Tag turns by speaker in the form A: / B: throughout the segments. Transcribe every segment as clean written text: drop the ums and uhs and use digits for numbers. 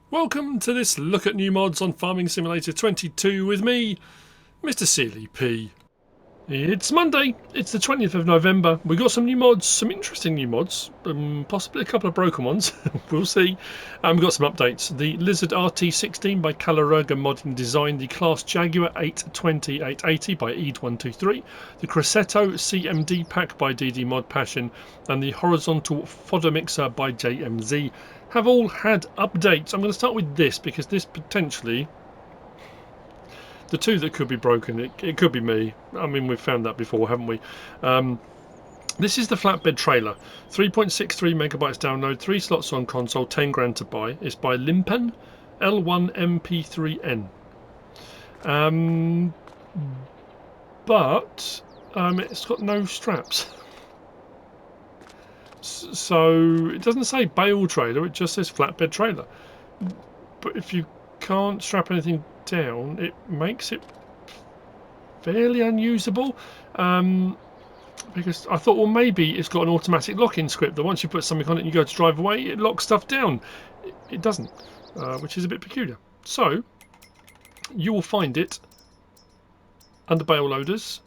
A: Welcome to this look at new mods on Farming Simulator 22 with me, MrSealyp. It's Monday, it's the 20th of November. We got some new mods, some interesting new mods, possibly a couple of broken ones, we'll see. We've got some updates. The Lizard RT16 by Calorga Modding Design, the Class Jaguar 820-880 by Eid123, the Cressetto CMD Pack by DD Mod Passion, and the Horizontal Fodder Mixer by JmZ have all had updates. I'm going to start with this because this potentially, the two that could be broken, it could be me. I mean, we've found that before, haven't we? This is the FlatBed trailer. 3.63 megabytes download, 3 slots on console, 10 grand to buy. It's by Limpann, L1MP3N. But it's got no straps. So it doesn't say bale trailer, it just says flatbed trailer. But if you can't strap anything down, it makes it fairly unusable. Because I thought, well, maybe it's got an automatic lock-in script that once you put something on it and you go to drive away, it locks stuff down. It doesn't, which is a bit peculiar. So you will find it under bale loaders,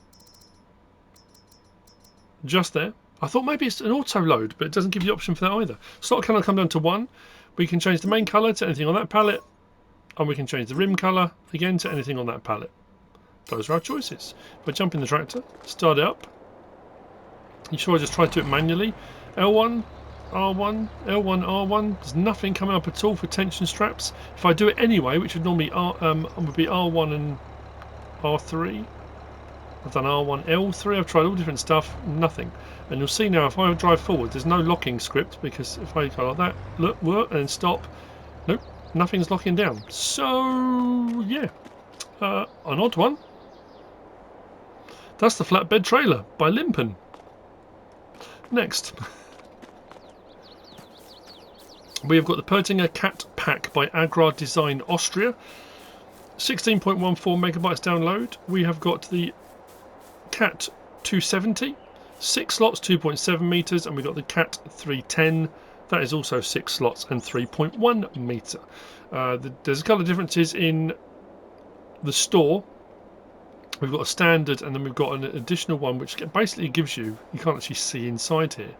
A: just there. I thought maybe it's an auto load, but it doesn't give you the option for that either. Slot colour come down to 1. We can change the main colour to anything on that palette, and we can change the rim colour again to anything on that palette. Those are our choices. If I jump in the tractor, start it up. You sure I just tried to do it manually? L1, R1, L1, R1. There's nothing coming up at all for tension straps. If I do it anyway, which would normally would be R1 and R3. I've done R1, L3, I've tried all different stuff, nothing. And you'll see now if I drive forward, there's no locking script, because if I go like that, look, work, and stop, nope, nothing's locking down. So, yeah, an odd one. That's the flatbed trailer by Limpann. Next, we have got the Pöttinger CAT pack by AgrarDesignAustria. 16.14 megabytes download. We have got the CAT 270, 6 slots, 2.7 meters, and we've got the CAT 310. That is also 6 slots and 3.1 meter. There's a couple of differences in the store. We've got a standard, and then we've got an additional one which basically gives you can't actually see inside here,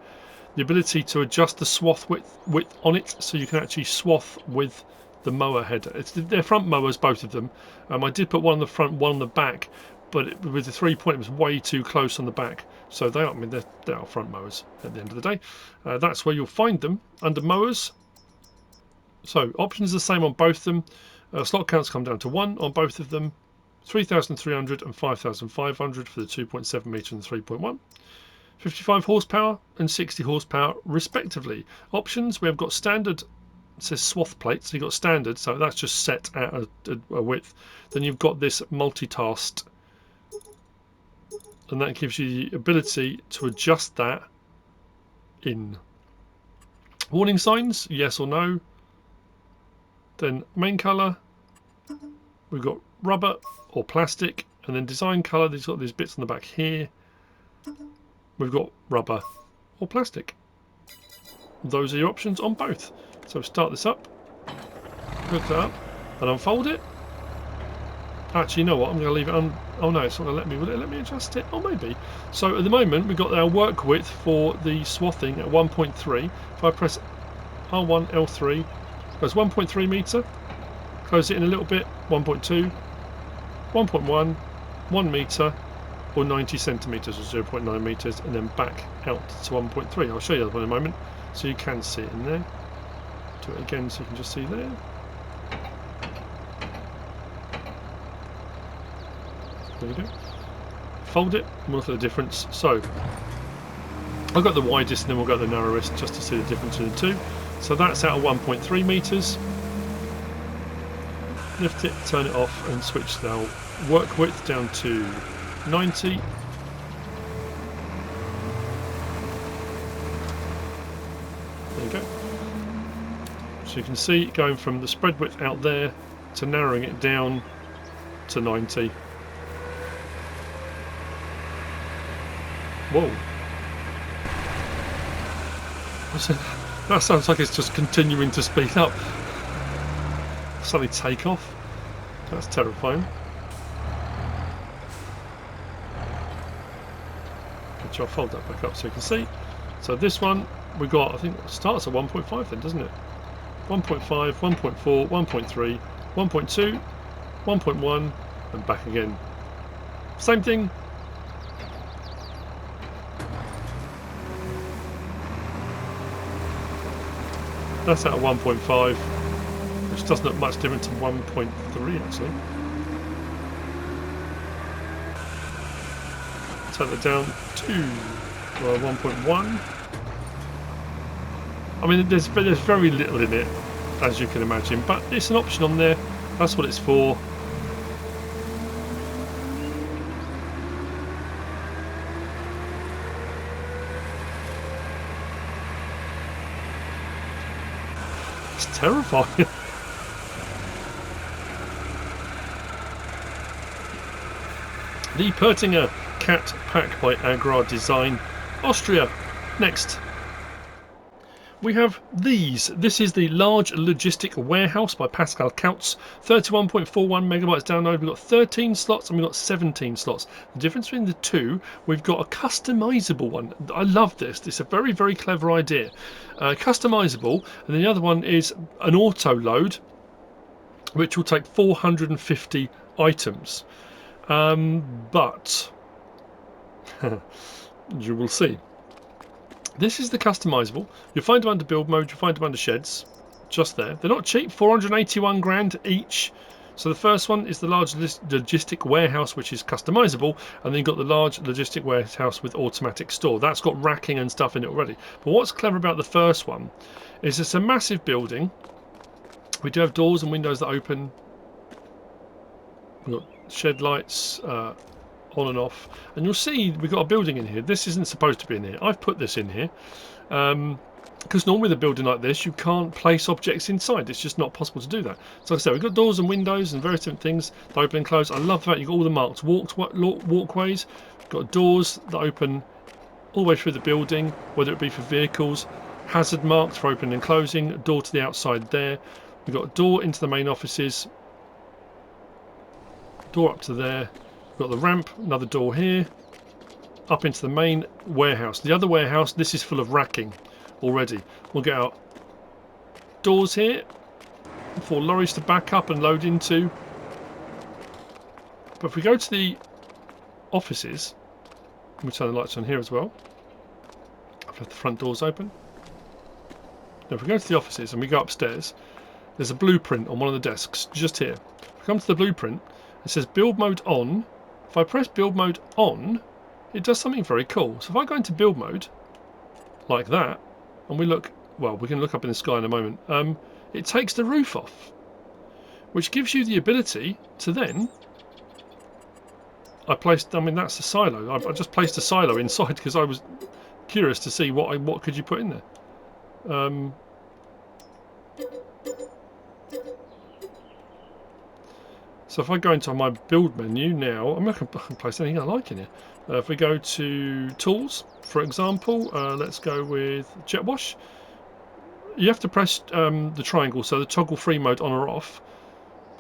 A: the ability to adjust the swath width on it, so you can actually swath with the mower header. They're front mowers, both of them. I did put one on the front, one on the back, but with the 3-point it was way too close on the back. So they are, I mean, they are front mowers at the end of the day. That's where you'll find them, under mowers. So options are the same on both of them. Slot counts come down to 1 on both of them. 3,300 and 5,500 for the 2.7 meter and the 3.1. 55 horsepower and 60 horsepower respectively. Options, we have got standard. It says swath plate, so you've got standard, so that's just set at a width. Then you've got this multitasked, and that gives you the ability to adjust that in. Warning signs, yes or no. Then main colour, we've got rubber or plastic, and then design colour, they've got these bits on the back here. We've got rubber or plastic. Those are your options on both. So start this up, hook that up, and unfold it. Actually, you know what? I'm going to leave it on. Oh no, it's not going to let me. Will it let me adjust it? Oh, maybe. So at the moment, we've got our work width for the swathing at 1.3. If I press R1, L3, goes 1.3 meter. Close it in a little bit. 1.2, 1.1, 1 meter, or 90 centimeters, or 0.9 meters, and then back out to 1.3. I'll show you that one in a moment, so you can see it in there. Do it again so you can just see there. There we go. Fold it and we'll look at the difference. So I've got the widest and then we'll go to the narrowest just to see the difference in the two. So that's out of 1.3 meters. Lift it, turn it off, and switch now work width down to 90. There you go. So you can see going from the spread width out there to narrowing it down to 90. Whoa. That sounds like it's just continuing to speed up. suddenly take off. That's terrifying. Which I'll fold that back up so you can see. So this one we got, I think it starts at 1.5 then, doesn't it? 1.5, 1.4, 1.3, 1.2, 1.1 and back again. Same thing. That's at 1.5, which doesn't look much different to 1.3 actually. Take that down to 1.1. I mean, there's very little in it, as you can imagine, but it's an option on there. That's what it's for. It's terrifying. The Pöttinger CAT pack by AgrarDesignAustria. Next, we have these. This is the large logistic warehouse by Pascal Kautz. 31.41 megabytes download. We've got 13 slots and we've got 17 slots. The difference between the two, we've got a customizable one. I love this. It's a very, very clever idea. Customizable, and then the other one is an auto load, which will take 450 items. But you will see. This is the customizable. You'll find them under build mode, you'll find them under sheds, just there. They're not cheap, 481 grand each. So the first one is the large logistic warehouse, which is customizable, and then you've got the large logistic warehouse with automatic store. That's got racking and stuff in it already. But what's clever about the first one is it's a massive building. We do have doors and windows that open. We've got shed lights on and off, and you'll see we've got a building in here. This isn't supposed to be in here. I've put this in here because normally with a building like this you can't place objects inside. It's just not possible to do that. So like I said, we've got doors and windows and various different things that open and close. I love that you've got all the marked walkways. You've got doors that open all the way through the building, whether it be for vehicles, hazard marks for opening and closing, a door to the outside there. We've got a door into the main offices, door up to there. We've got the ramp, another door here, up into the main warehouse. The other warehouse, this is full of racking already. We'll get out doors here for lorries to back up and load into. But if we go to the offices, we'll turn the lights on here as well. I've left the front doors open. Now if we go to the offices and we go upstairs, there's a blueprint on one of the desks just here. If we come to the blueprint, it says build mode on. If I press build mode on, it does something very cool. So if I go into build mode like that, and we look, well, we can look up in the sky in a moment, it takes the roof off, which gives you the ability to then, I mean that's the silo. I just placed a silo inside because I was curious to see what could you put in there. So if I go into my build menu now, I can place anything I like in here. If we go to tools, for example, let's go with jet wash. You have to press the triangle, so the toggle free mode on or off.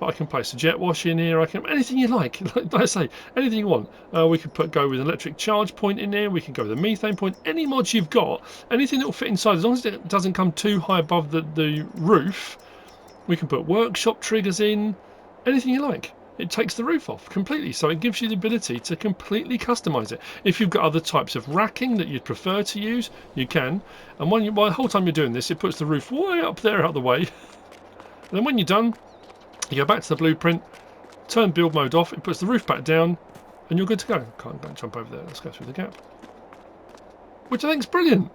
A: But I can place a jet wash in here. I can anything you like. Like I say, anything you want. We could go with an electric charge point in there. We can go with a methane point. Any mods you've got, anything that will fit inside, as long as it doesn't come too high above the roof. We can put workshop triggers in. Anything you like. It takes the roof off completely, so it gives you the ability to completely customize it. If you've got other types of racking that you'd prefer to use, you can. And while the whole time you're doing this, it puts the roof way up there out of the way. And then when you're done, you go back to the blueprint, turn build mode off, it puts the roof back down, and you're good to go. Don't jump over there. Let's go through the gap, which I think is brilliant.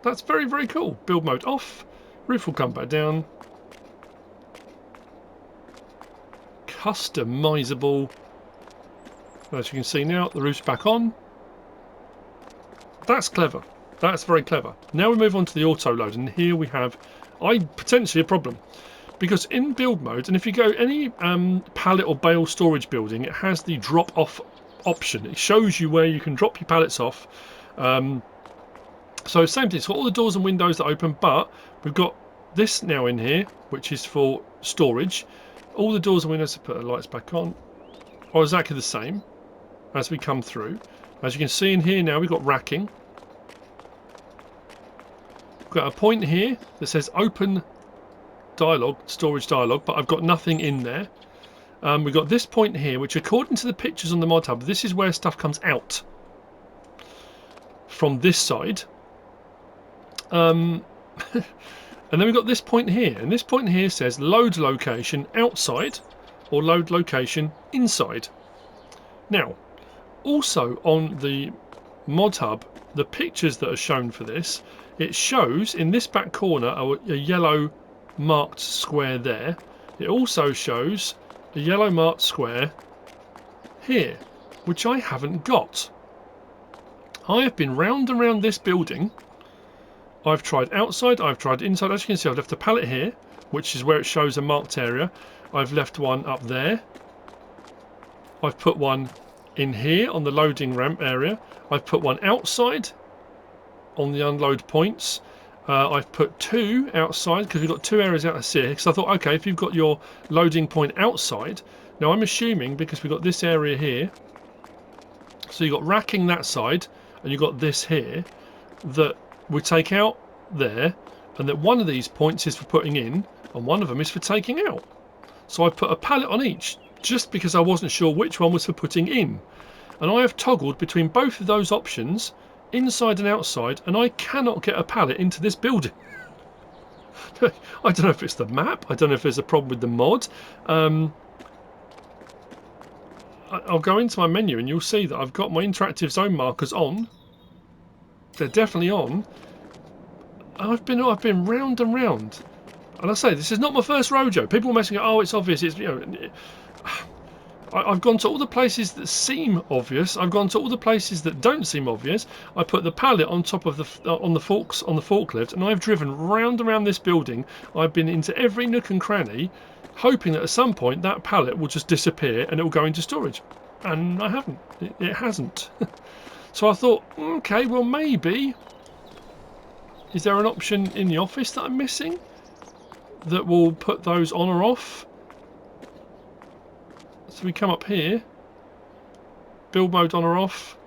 A: That's very, very cool. Build mode off, roof will come back down. Customizable. As you can see now, the roof's back on. That's clever. That's very clever. Now we move on to the auto load, and here we have potentially a problem, because in build mode, and if you go any pallet or bale storage building, it has the drop off option. It shows you where you can drop your pallets off. So same thing. It's got all the doors and windows that open, but we've got this now in here, which is for storage. all the doors and windows to put the lights back on are exactly the same as we come through. As you can see in here now, we've got racking. We've got a point here that says open dialog, storage dialog, but I've got nothing in there. We've got this point here, which according to the pictures on the mod hub, this is where stuff comes out from this side. And then we've got this point here, and this point here says load location outside or load location inside. Now, also on the mod hub, the pictures that are shown for this, it shows in this back corner a yellow marked square there. It also shows a yellow marked square here, which I haven't got. I have been round and round this building. I've tried outside, I've tried inside. As you can see, I've left a pallet here, which is where it shows a marked area. I've left one up there. I've put one in here on the loading ramp area. I've put one outside on the unload points. I've put two outside because we've got two areas out here. Because I thought, okay, if you've got your loading point outside, now I'm assuming because we've got this area here, so you've got racking that side and you've got this here, that we take out there, and that one of these points is for putting in and one of them is for taking out. So I put a pallet on each just because I wasn't sure which one was for putting in, and I have toggled between both of those options, inside and outside, and I cannot get a pallet into this building. I don't know if it's the map, I don't know if there's a problem with the mod. I'll go into my menu and you'll see that I've got my interactive zone markers on. They're definitely on. I've been round and round, and I say this is not my first rodeo. People are messing. Oh, it's obvious. It's, you know, I've gone to all the places that seem obvious. I've gone to all the places that don't seem obvious. I put the pallet on top of the on the forklift, and I've driven round and round this building. I've been into every nook and cranny, hoping that at some point that pallet will just disappear and it will go into storage, and I haven't. It hasn't. So I thought, okay, well maybe. Is there an option in the office that I'm missing that will put those on or off? So we come up here, build mode on or off.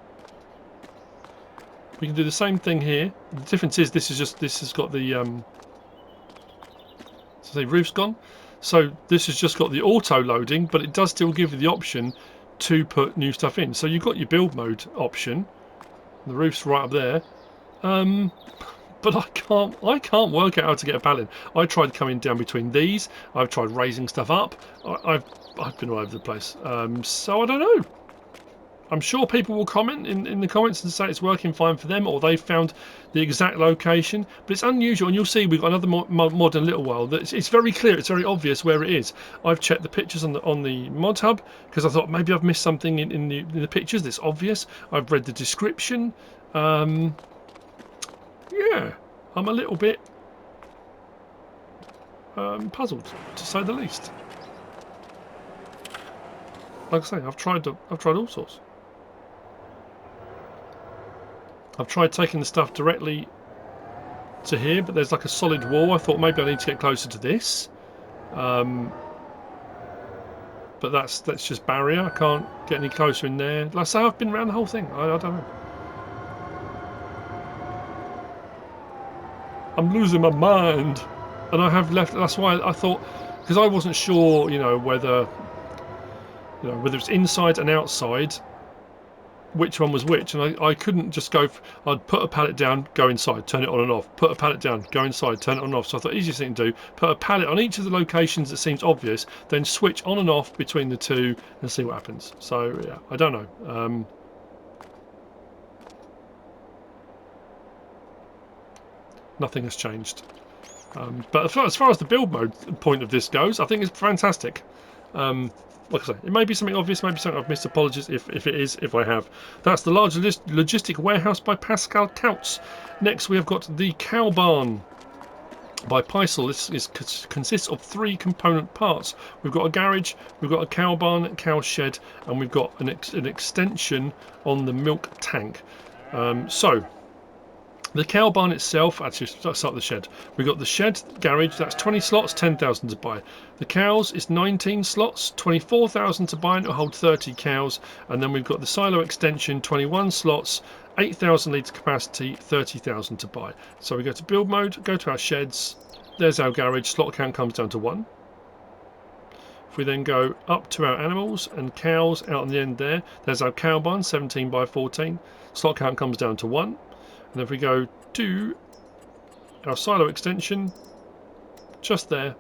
A: We can do the same thing here. The difference is this has got the so the roof's gone. So this has just got the auto loading, but it does still give you the option to put new stuff in. So you've got your build mode option. The roof's right up there. But I can't work out how to get a pallet. I tried coming down between these. I've tried raising stuff up. I've been all over the place. So I don't know. I'm sure people will comment in the comments and say it's working fine for them, or they've found the exact location. But it's unusual, and you'll see we've got another mod in a little while. That it's very clear, it's very obvious where it is. I've checked the pictures on the mod hub because I thought maybe I've missed something in the pictures that's obvious. I've read the description. Yeah, I'm a little bit puzzled, to say the least. Like I say, I've tried all sorts. I've tried taking the stuff directly to here, but there's like a solid wall. I thought maybe I need to get closer to this, but that's just barrier. I can't get any closer in there. Like I say, I've been around the whole thing. I don't know. I'm losing my mind, and I have left. That's why I thought, because I wasn't sure, whether it's inside and outside, which one was which, and I couldn't just go. I'd put a pallet down, go inside, turn it on and off. Put a pallet down, go inside, turn it on and off. So I thought easiest thing to do: put a pallet on each of the locations that seems obvious, then switch on and off between the two and see what happens. So yeah, I don't know. Nothing has changed, but as far as the build mode point of this goes, I think it's fantastic. Like I say, it may be something obvious, maybe something I've missed. Apologies if it is, if I have. That's the large logistic warehouse by Pascal Kautz. Next we have got the cow barn by Piesel. This consists of 3 component parts. We've got a garage, we've got a cow barn, cow shed, and we've got an extension on the milk tank. So The cow barn itself, actually, let's start with the shed. We've got the shed garage, that's 20 slots, 10,000 to buy. The cows is 19 slots, 24,000 to buy, and it'll hold 30 cows. And then we've got the silo extension, 21 slots, 8,000 litre capacity, 30,000 to buy. So we go to build mode, go to our sheds, there's our garage, slot count comes down to 1. If we then go up to our animals and cows out on the end there's our cow barn, 17 by 14, slot count comes down to 1. And if we go to our silo extension, just there,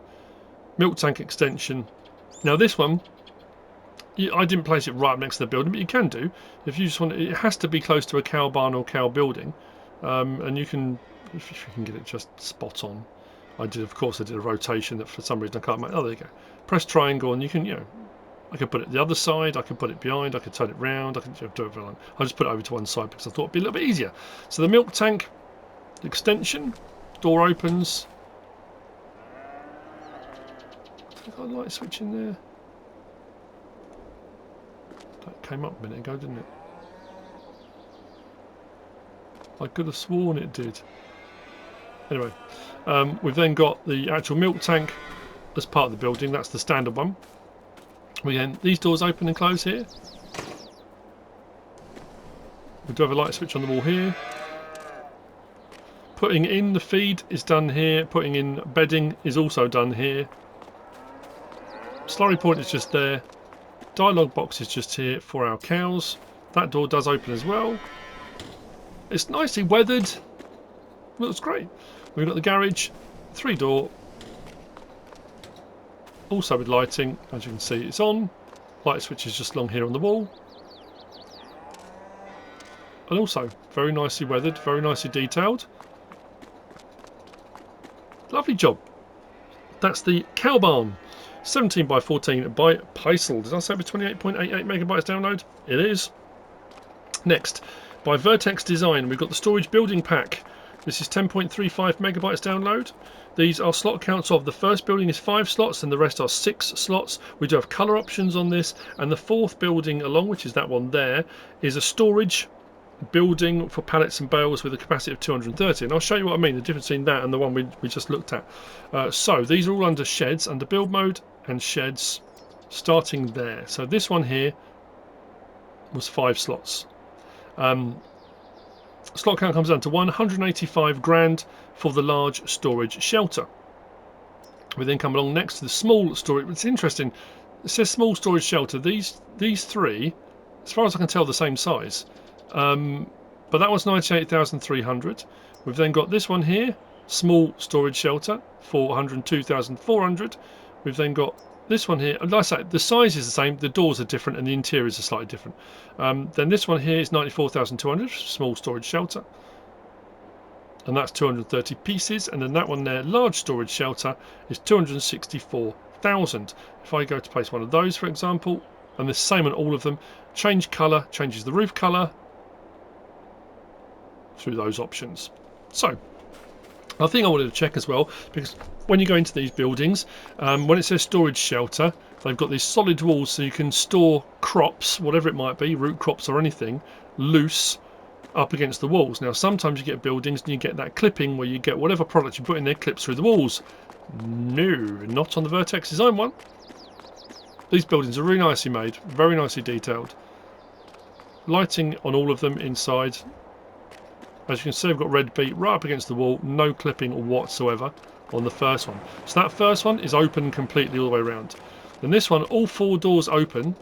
A: milk tank extension. Now this one, I didn't place it right up next to the building, but you can do. If you just want, it has to be close to a cow barn or cow building, and you can, if you can get it just spot on. Of course I did a rotation that for some reason I can't make. Oh, there you go. Press triangle and you can, I could put it the other side, I could put it behind, I could turn it round, I could do it very long. I'll just put it over to one side because I thought it'd be a little bit easier. So the milk tank extension, door opens. I think I got a light switch in there. That came up a minute ago, didn't it? I could have sworn it did. Anyway, we've then got the actual milk tank as part of the building. That's the standard one. These doors open and close here. We do have a light switch on the wall here. Putting in the feed is done here. Putting in bedding is also done here. Slurry point is just there. Dialogue box is just here for our cows. That door does open as well. It's nicely weathered. Looks great. We've got the garage, 3-door. Also with lighting, as you can see, it's on. Light switch is just along here on the wall. And also, very nicely weathered, very nicely detailed. Lovely job. That's the cow barn. 17 by 14 by Piesel. Did I say it was 28.88 megabytes download? It is. Next, by Vertexdezign, we've got the storage building pack. This is 10.35 megabytes download. These are slot counts of the first building is 5 slots and the rest are 6 slots. We do have colour options on this, and the fourth building along, which is that one there, is a storage building for pallets and bales with a capacity of 230. And I'll show you what I mean, the difference between that and the one we just looked at. So these are all under sheds, under build mode and sheds, starting there. So this one here was 5 slots. Slot count comes down to 185 grand for the large storage shelter. We then come along next to the small storage. It's interesting. It says small storage shelter. These three, as far as I can tell, the same size. But that was 98,300. We've then got this one here, small storage shelter, for 102,400. We've then got this one here, like I say, the size is the same, the doors are different and the interiors are slightly different. Then this one here is 94,200, small storage shelter. And that's 230 pieces. And then that one there, large storage shelter, is 264,000. If I go to place one of those, for example, and the same on all of them, change colour, changes the roof colour through those options. So, I think I wanted to check as well, because when you go into these buildings, when it says storage shelter, they've got these solid walls so you can store crops, whatever it might be, root crops or anything, loose up against the walls. Now sometimes you get buildings and you get that clipping where you get whatever product you put in there clips through the walls. No, not on the Vertexdezign one. These buildings are really nicely made, very nicely detailed. Lighting on all of them inside. As you can see, I've got red beat right up against the wall, no clipping whatsoever on the first one. So that first one is open completely all the way around. Then this one, all 4 doors open.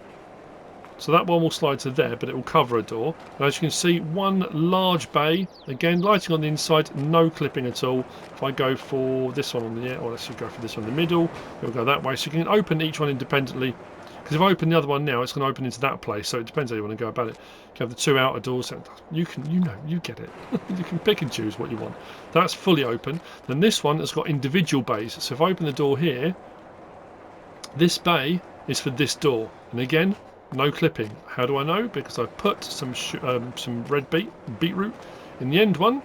A: So that one will slide to there, but it will cover a door. And as you can see, one large bay. Again, lighting on the inside, no clipping at all. If I go for this one on the or let's go for this one in the middle, it'll go that way. So you can open each one independently. Because if I open the other one now, it's going to open into that place. So it depends how you want to go about it. You have the 2 outer doors. You get it. You can pick and choose what you want. That's fully open. Then this one has got individual bays. So if I open the door here, this bay is for this door. And again, no clipping. How do I know? Because I've put some red beetroot in the end one.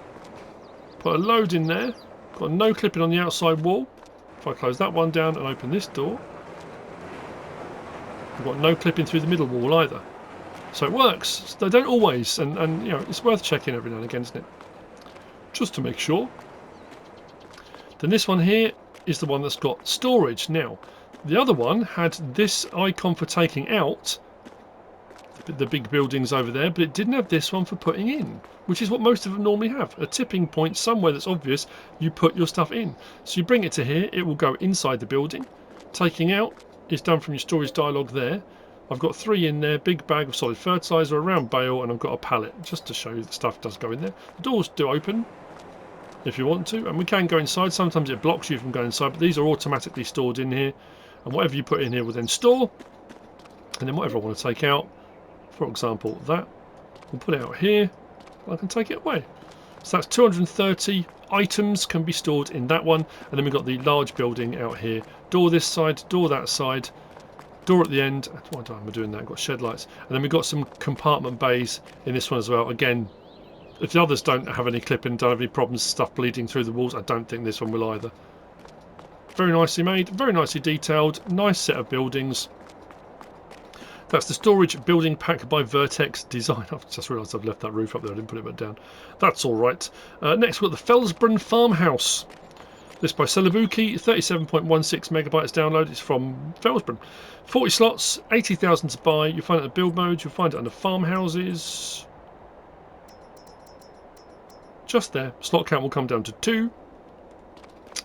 A: Put a load in there. Got no clipping on the outside wall. If I close that one down and open this door, I've got no clipping through the middle wall either. So it works. They don't always, and you know, it's worth checking every now and again, isn't it? just to make sure. Then this one here is the one that's got storage. Now, the other one had this icon for taking out the big buildings over there, but it didn't have this one for putting in, which is what most of them normally have. A tipping point somewhere that's obvious, you put your stuff in. So you bring it to here, it will go inside the building. Taking out is done from your storage dialog there. I've got 3 in there, big bag of solid fertiliser, a round bale, and I've got a pallet, just to show you that stuff does go in there. The doors do open if you want to, and we can go inside. Sometimes it blocks you from going inside, but these are automatically stored in here, and whatever you put in here will then store, and then whatever I want to take out, for example that, we'll put it out here, I can take it away. So that's 230 items can be stored in that one, and then we've got the large building out here. Door this side, door that side, door at the end. Why am I doing that? I've got shed lights. And then we've got some compartment bays in this one as well. Again, if the others don't have any clipping, don't have any problems, stuff bleeding through the walls, I don't think this one will either. Very nicely made, very nicely detailed, nice set of buildings. That's the storage building pack by Vertexdezign. I've just realised I've left that roof up there, I didn't put it back down. That's alright. Next we've got the Felsbrunn Farmhouse. This by celobuki, 37.16 megabytes download. It's from Felsbrunn. 40 slots, 80,000 to buy. You'll find it in build mode, you'll find it under farmhouses. Just there. Slot count will come down to 2.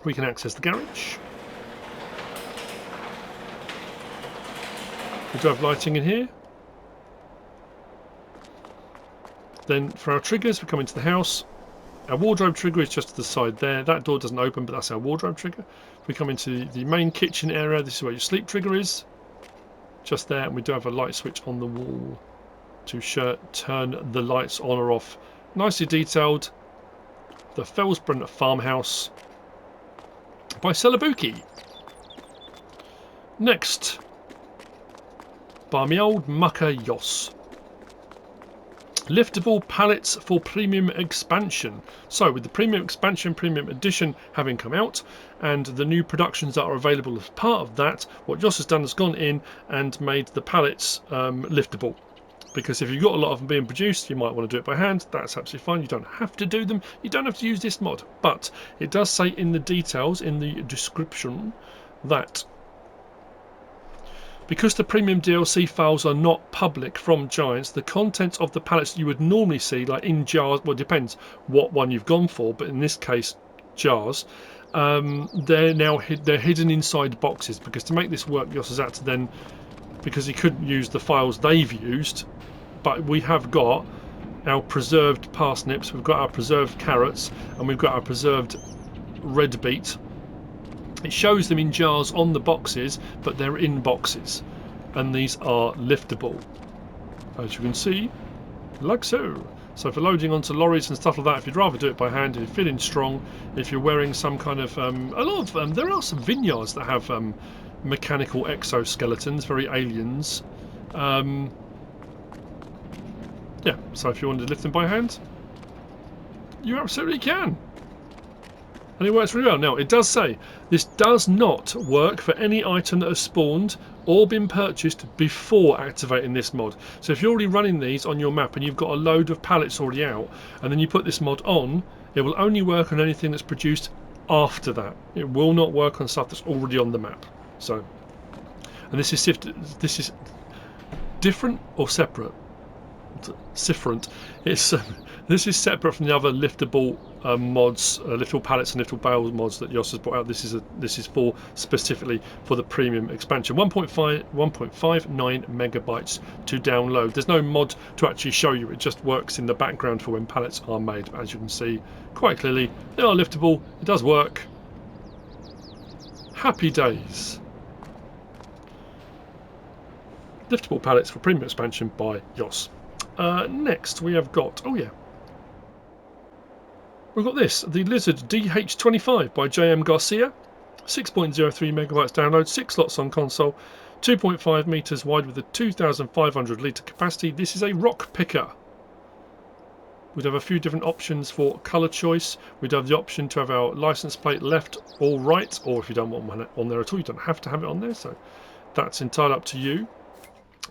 A: We can access the garage. We do have lighting in here. Then for our triggers, we come into the house. Our wardrobe trigger is just to the side there. That door doesn't open, but that's our wardrobe trigger. If we come into the main kitchen area, this is where your sleep trigger is. Just there, and we do have a light switch on the wall to turn the lights on or off. Nicely detailed. The Felsbrunn Farmhouse by celobuki. Next, by my old mucker Jos. Liftable pallets for premium expansion. So with the premium expansion, premium edition having come out, and the new productions that are available as part of that, what Jos has done is gone in and made the pallets liftable. Because if you've got a lot of them being produced, you might want to do it by hand. That's absolutely fine. You don't have to do them. You don't have to use this mod. But it does say in the details, in the description, that because the premium DLC files are not public from Giants, the contents of the pallets you would normally see, like in jars, well, it depends what one you've gone for, but in this case, jars, they're hidden inside boxes. Because to make this work, Jos has had to then, because he couldn't use the files they've used, but we have got our preserved parsnips, we've got our preserved carrots, and we've got our preserved red beet. It shows them in jars on the boxes, but they're in boxes, and these are liftable, as you can see, like so. So for loading onto lorries and stuff like that, if you'd rather do it by hand and fit in strong, if you're wearing some kind of a lot of there are some vineyards that have mechanical exoskeletons, very aliens. Yeah, so if you wanted to lift them by hand, you absolutely can. And it works really well. Now, it does say this does not work for any item that has spawned or been purchased before activating this mod. So if you're already running these on your map and you've got a load of pallets already out, and then you put this mod on, it will only work on anything that's produced after that. It will not work on stuff that's already on the map. So, and this is different or separate? Different. It's this is separate from the other liftable mods, liftable pallets and liftable bales mods that Jos has brought out. This is for specifically for the premium expansion. 1.59 megabytes to download. There's no mod to actually show you. It just works in the background for when pallets are made. As you can see quite clearly, they are liftable. It does work. Happy days. Liftable pallets for premium expansion by Jos. Next we have got, we've got this, the Lizard DH25 by JmGarcia, 6.03 megabytes download, 6 slots on console, 2.5 meters wide with a 2,500 litre capacity. This is a rock picker. We'd have a few different options for colour choice. We'd have the option to have our license plate left or right, or if you don't want one on there at all, you don't have to have it on there, so that's entirely up to you.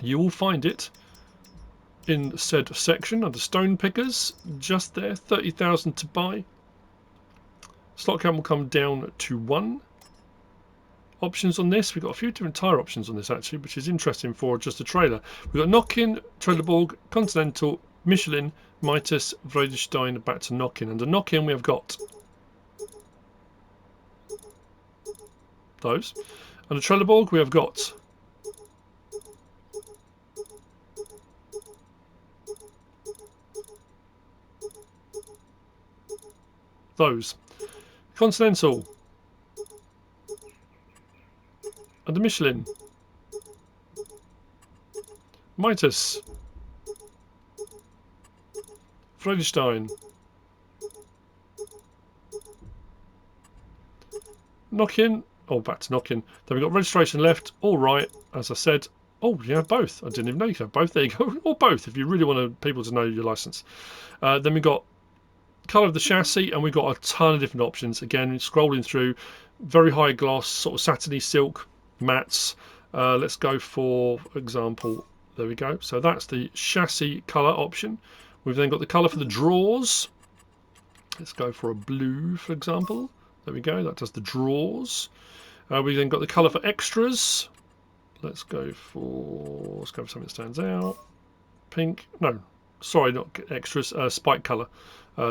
A: You will find it in said section under stone pickers, just there, 30,000 to buy. Slot count will come down to 1. Options on this, we've got a few different tyre options on this actually, which is interesting for just a trailer. We've got Knockin, Trelleborg, Continental, Michelin, Mitas, Vredestein, back to Knockin. Under Knockin we have got those. Under Trelleborg we have got those. Continental. Under Michelin. Mitas. Vredestein. Knockin. Oh, back to Knockin. Then we've got registration left. All right, as I said. Oh, yeah, both. I didn't even know you could have both. There you go. Or both, if you really want people to know your license. Then we've got colour of the chassis, and we've got a ton of different options. Again, scrolling through, very high gloss, sort of satiny silk mats. Let's go for example. There we go. So that's the chassis colour option. We've then got the colour for the drawers. Let's go for a blue, for example. There we go. That does the drawers. We've then got the colour for extras. Let's go for something that stands out. Pink. No, sorry, not extras. Spike colour.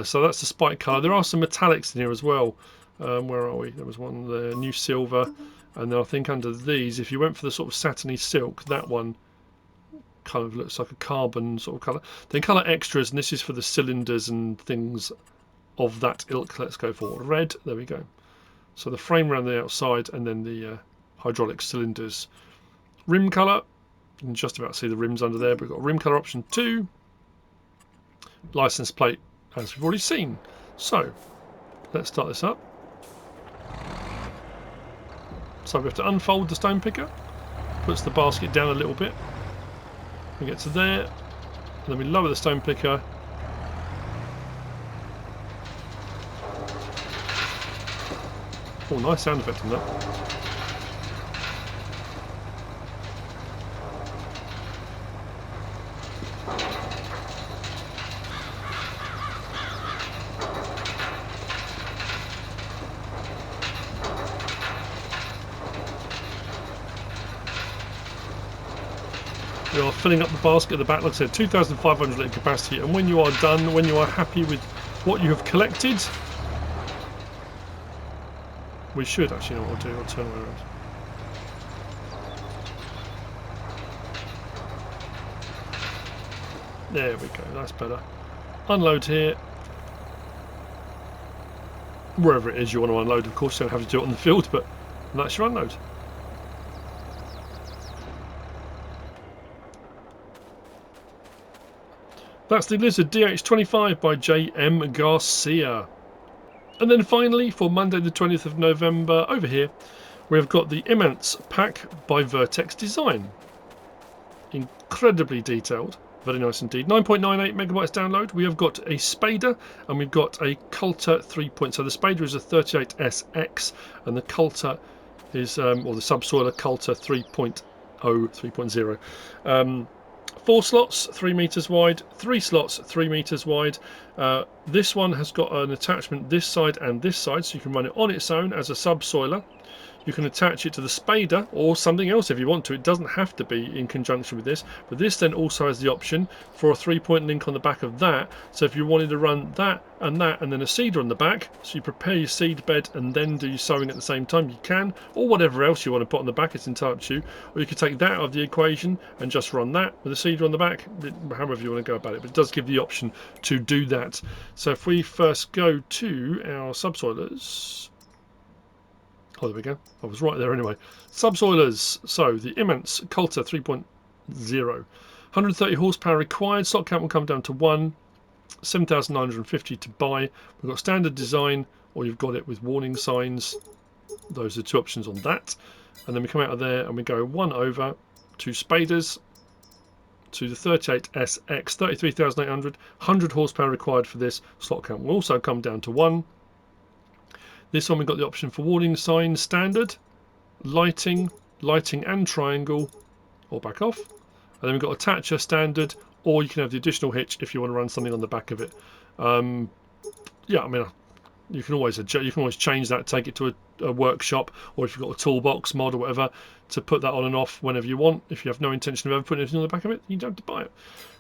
A: So that's the spike colour. There are some metallics in here as well. Where are we? There was one there, new silver. And then I think under these, if you went for the sort of satiny silk, that one kind of looks like a carbon sort of colour. Then colour extras, and this is for the cylinders and things of that ilk. Let's go for red. There we go. So the frame around the outside, and then the hydraulic cylinders. Rim colour. You can just about see the rims under there, but we've got rim colour option 2. License plate, as we've already seen. So let's start this up. So we have to unfold the stone picker. Puts the basket down a little bit. We get to there, and then we lower the stone picker. Oh, nice sound effect on that. We are filling up the basket at the back, like I said, 2,500 litre capacity, and when you are done, when you are happy with what you have collected, we should actually know what I'll do. I'll turn around. There we go, that's better. Unload here. Wherever it is you want to unload, of course, you don't have to do it on the field, but that's your unload. That's the Lizard DH25 by JmGarcia. And then finally, for Monday the 20th of November, over here, we've got the Imants pack by Vertexdezign. Incredibly detailed. Very nice indeed. 9.98 megabytes download. We have got a Spader, and we've got a Coulter 3. So the Spader is a 38SX, and the Coulter is, or the subsoiler Coulter 3.0, 3.0. 4 slots, 3 meters wide, 3 slots, 3 meters wide. This one has got an attachment this side and this side, so you can run it on its own as a subsoiler. You can attach it to the Spader or something else if you want to. It doesn't have to be in conjunction with this, but this then also has the option for a 3-point link on the back of that. So if you wanted to run that and then a seeder on the back, so you prepare your seed bed and then do your sowing at the same time, you can, or whatever else you want to put on the back, it's entirely up to you. Or you could take that out of the equation and just run that with a seeder on the back, however you want to go about it, but it does give the option to do that. So if we first go to our subsoilers, oh, there we go. I was right there anyway. Subsoilers. So the Imants Coulter 3.0. 130 horsepower required. Slot count will come down to 1. 7,950 to buy. We've got standard design, or you've got it with warning signs. Those are 2 options on that. And then we come out of there and we go 1 over to Spaders, to the 38SX, 33,800. 100 horsepower required for this. Slot count will also come down to 1. This one we've got the option for warning signs, standard, lighting and triangle, or back off. And then we've got attacher, standard, or you can have the additional hitch if you want to run something on the back of it. Yeah, I mean, You can always adjust, you can always change that, take it to a workshop, or if you've got a toolbox mod or whatever, to put that on and off whenever you want. If you have no intention of ever putting anything on the back of it, you don't have to buy it.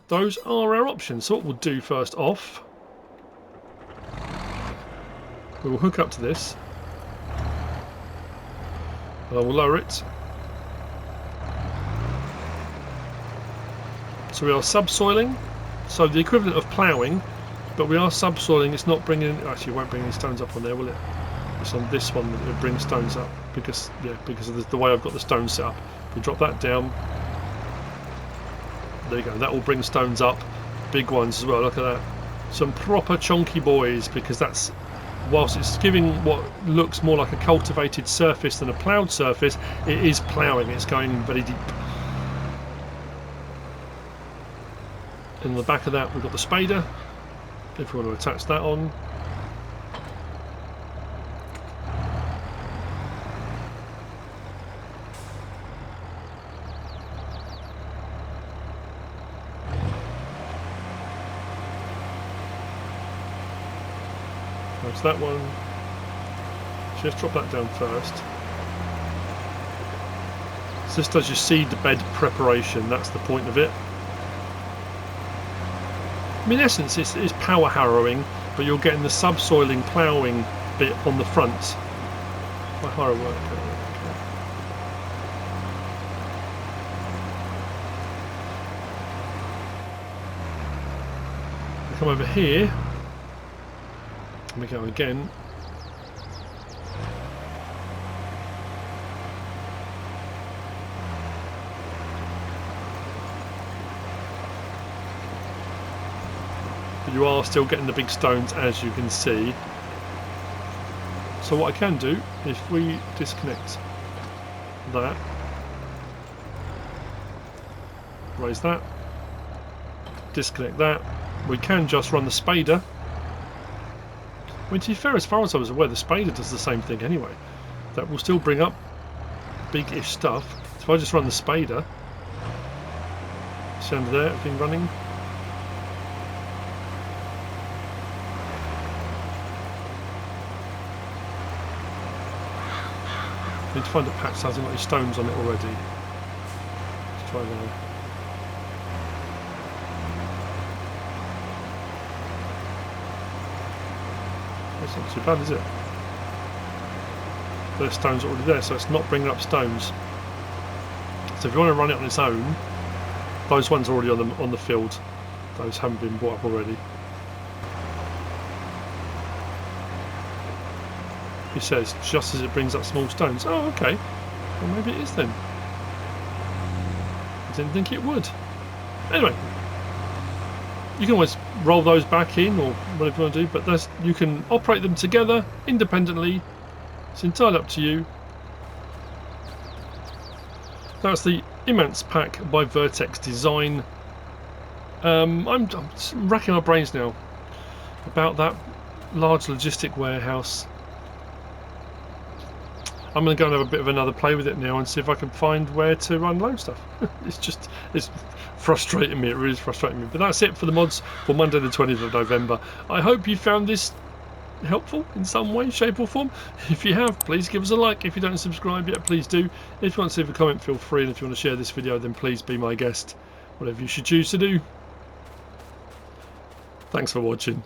A: Those are our options. So what we'll do first off, we will hook up to this. And I will lower it. So we are subsoiling. So the equivalent of ploughing, but we are subsoiling. It's not bringing. Actually, it won't bring any stones up on there, will it? It's on this one that it brings stones up because of the way I've got the stones set up. If we drop that down, there you go. That will bring stones up, big ones as well. Look at that, some proper chunky boys. Because that's, whilst it's giving what looks more like a cultivated surface than a ploughed surface, it is ploughing. It's going very deep. In the back of that, we've got the spader. If we want to attach that on. That's that one. So let's drop that down first. So this does your seed bed preparation. That's the point of it. I mean, in essence, it's power harrowing, but you're getting the subsoiling, ploughing bit on the front. My harrow work. We come over here. And we go again. You are still getting the big stones, as you can see. So what I can do, if we disconnect that, raise that, disconnect that, we can just run the spader. I mean, to be fair, as far as I was aware, the spader does the same thing anyway. That will still bring up big-ish stuff. So if I just run the spader, see under there, everything running. Need to find a patch that hasn't got any stones on it already. Let's try that. That's not too bad, is it? There's stones already there, so it's not bringing up stones. So if you want to run it on its own, those ones are already on the field. Those haven't been brought up already. He says, just as it brings up small stones. Oh, okay. Well, maybe it is then. I didn't think it would. Anyway, you can always roll those back in or whatever you want to do, but you can operate them together independently. It's entirely up to you. That's the Imants pack by Vertexdezign. I'm racking my brains now about that large logistic warehouse. I'm going to go and have a bit of another play with it now and see if I can find where to unload stuff. It's frustrating me, it really is frustrating me. But that's it for the mods for Monday the 20th of November. I hope you found this helpful in some way, shape or form. If you have, please give us a like. If you don't subscribe yet, please do. If you want to leave a comment, feel free. And if you want to share this video, then please be my guest. Whatever you should choose to do. Thanks for watching.